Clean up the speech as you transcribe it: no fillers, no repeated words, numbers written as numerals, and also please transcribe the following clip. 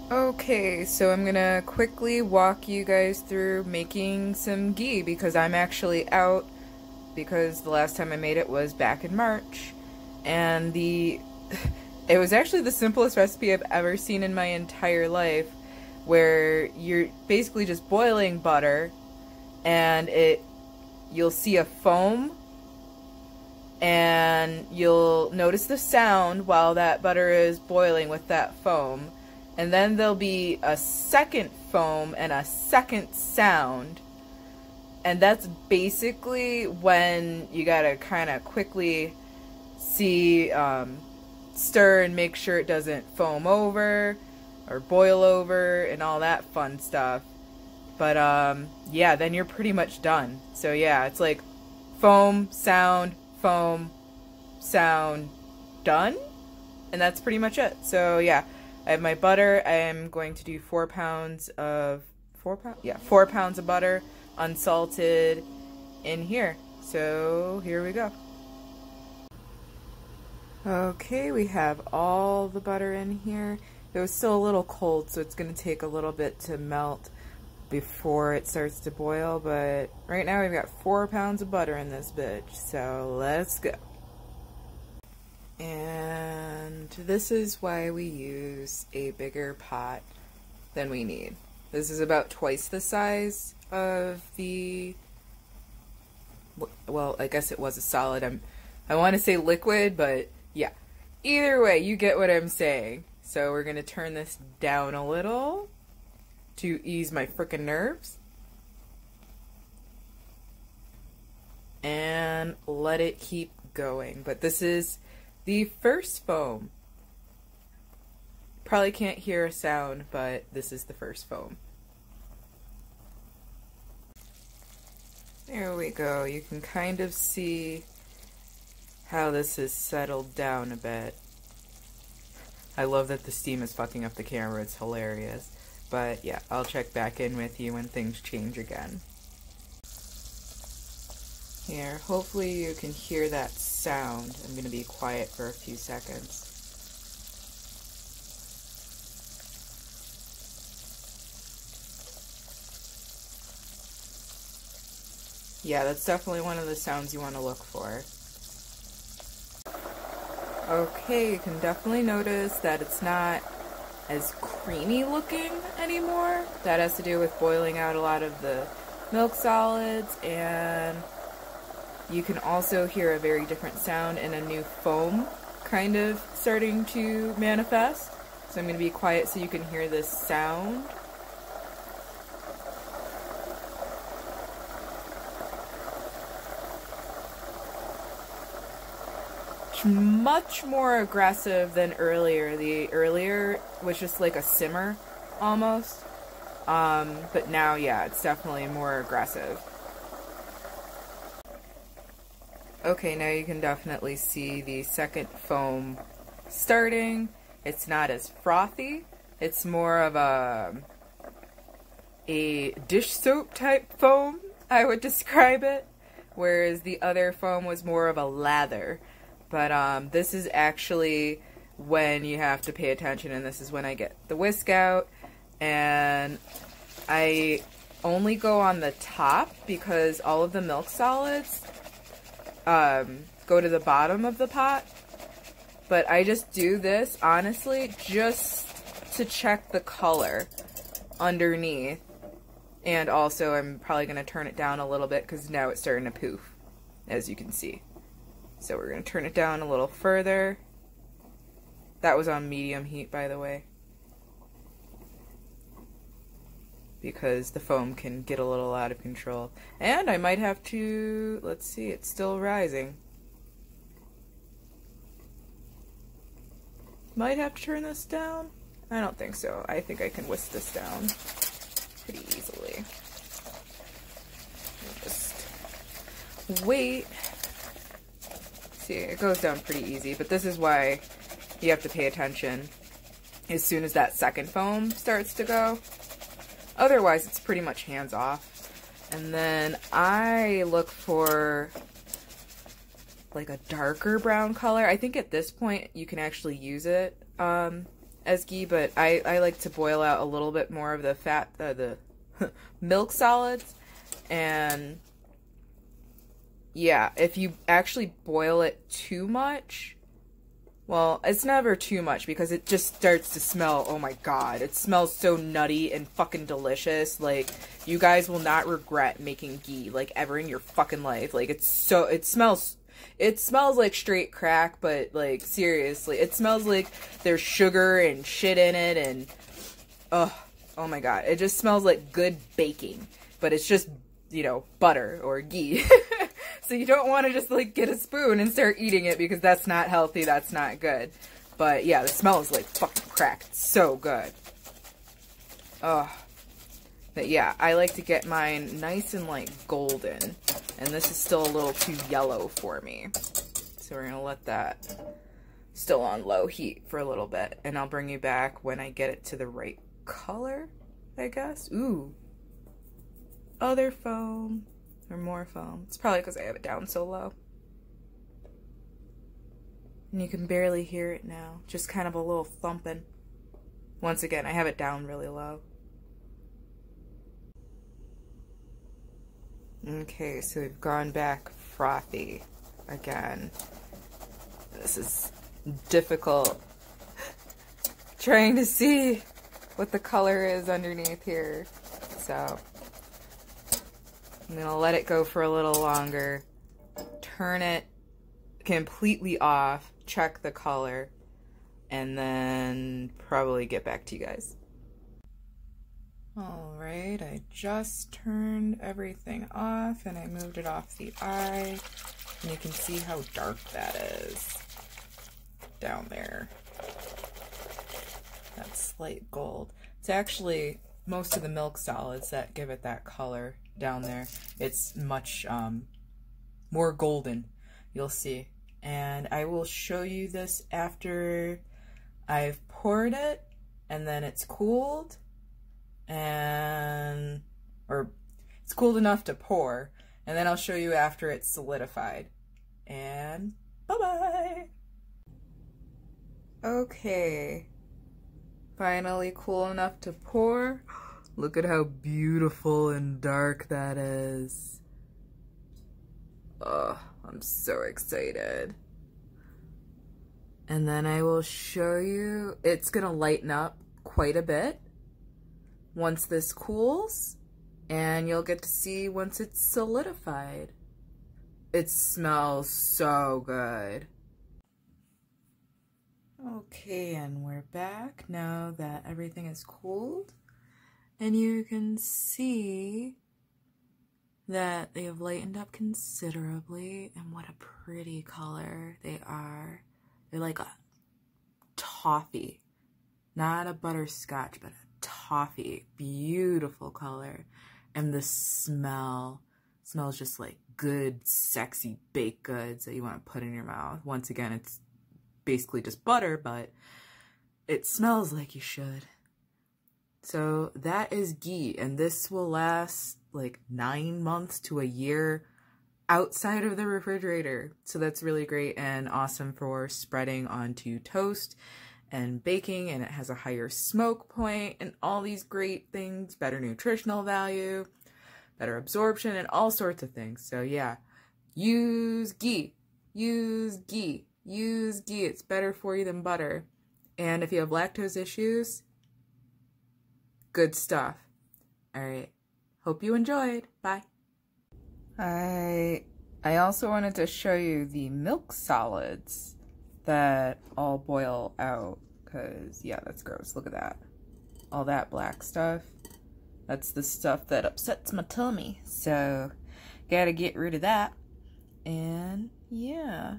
Okay, so I'm gonna quickly walk you guys through making some ghee because I'm actually out because the last time I made it was back in March. And it was actually the simplest recipe I've ever seen in my entire life, where you're basically just boiling butter and you'll see a foam and you'll notice the sound while that butter is boiling with that foam. And then there'll be a second foam and a second sound. And that's basically when you gotta kind of quickly stir and make sure it doesn't foam over or boil over and all that fun stuff. But yeah, then you're pretty much done. So yeah, it's like foam, sound, done. And that's pretty much it. So yeah, I have my butter. I am going to do 4 pounds of 4 pounds of butter, unsalted, in here. So here we go. Okay, we have all the butter in here. It was still a little cold, so it's going to take a little bit to melt before it starts to boil, but right now we've got 4 pounds of butter in this bitch, so let's go. And this is why we use a bigger pot than we need. This is about twice the size of the, well, I guess it was a solid. I want to say liquid, but yeah. Either way, you get what I'm saying. So we're going to turn this down a little to ease my frickin' nerves. And let it keep going. But this is the first foam. Probably can't hear a sound, but this is the first foam. There we go. You can kind of see how this has settled down a bit. I love that the steam is fucking up the camera. It's hilarious. But yeah, I'll check back in with you when things change again. Here, hopefully you can hear that sound. I'm going to be quiet for a few seconds. Yeah, that's definitely one of the sounds you want to look for. Okay, you can definitely notice that it's not as creamy looking anymore. That has to do with boiling out a lot of the milk solids, and you can also hear a very different sound and a new foam kind of starting to manifest. So I'm going to be quiet so you can hear this sound. Much more aggressive than earlier. The earlier was just like a simmer almost, but now yeah, it's definitely more aggressive. Okay, now you can definitely see the second foam starting. It's not as frothy. It's more of a dish soap type foam, I would describe it, whereas the other foam was more of a lather. But this is actually when you have to pay attention, and this is when I get the whisk out, and I only go on the top because all of the milk solids go to the bottom of the pot. But I just do this, honestly, just to check the color underneath. And also, I'm probably going to turn it down a little bit because now it's starting to poof, as you can see. So we're going to turn it down a little further. That was on medium heat, by the way, because the foam can get a little out of control. And I might have to, let's see, it's still rising. Might have to turn this down. I don't think so. I think I can whisk this down pretty easily. Just wait. See, it goes down pretty easy, but this is why you have to pay attention as soon as that second foam starts to go. Otherwise, it's pretty much hands off. And then I look for like a darker brown color. I think at this point you can actually use it as ghee, but I like to boil out a little bit more of the fat, the milk solids. And yeah, if you actually boil it too much, well, it's never too much because it just starts to smell, oh my god, it smells so nutty and fucking delicious. Like, you guys will not regret making ghee, like, ever in your fucking life. Like, it smells like straight crack, but, like, seriously, it smells like there's sugar and shit in it, and, oh my god, it just smells like good baking, but it's just, you know, butter or ghee. So you don't want to just, like, get a spoon and start eating it because that's not healthy, that's not good. But, yeah, the smell is, like, fucking crack. It's so good. Oh. But, yeah, I like to get mine nice and, like, golden. And this is still a little too yellow for me. So we're going to let that still on low heat for a little bit. And I'll bring you back when I get it to the right color, I guess. Ooh. Other foam. Or more foam. It's probably because I have it down so low. And you can barely hear it now. Just kind of a little thumping. Once again, I have it down really low. Okay, so we've gone back frothy again. This is difficult. Trying to see what the color is underneath here. So I'm going to let it go for a little longer, turn it completely off, check the color, and then probably get back to you guys. Alright, I just turned everything off and I moved it off the eye, and you can see how dark that is down there. That slight gold. It's actually most of the milk solids that give it that color down there. It's much more golden, you'll see. And I will show you this after I've poured it and then it's cooled, and or it's cooled enough to pour, and then I'll show you after it's solidified. And bye-bye. Okay, finally cool enough to pour. Look at how beautiful and dark that is. Oh, I'm so excited. And then I will show you, it's gonna lighten up quite a bit once this cools, and you'll get to see once it's solidified. It smells so good. Okay, and we're back now that everything is cooled. And you can see that they have lightened up considerably, and what a pretty color they are. They're like a toffee, not a butterscotch, but a toffee. Beautiful color. And the smell smells just like good, sexy baked goods that you want to put in your mouth. Once again, it's basically just butter, but it smells like you should. So that is ghee, and this will last like 9 months to a year outside of the refrigerator. So that's really great and awesome for spreading onto toast and baking, and it has a higher smoke point and all these great things, better nutritional value, better absorption, and all sorts of things. So yeah, use ghee, use ghee, use ghee. It's better for you than butter. And if you have lactose issues, good stuff. All right. Hope you enjoyed. Bye. I also wanted to show you the milk solids that all boil out, because yeah, that's gross. Look at that. All that black stuff. That's the stuff that upsets my tummy. So, gotta get rid of that. And yeah.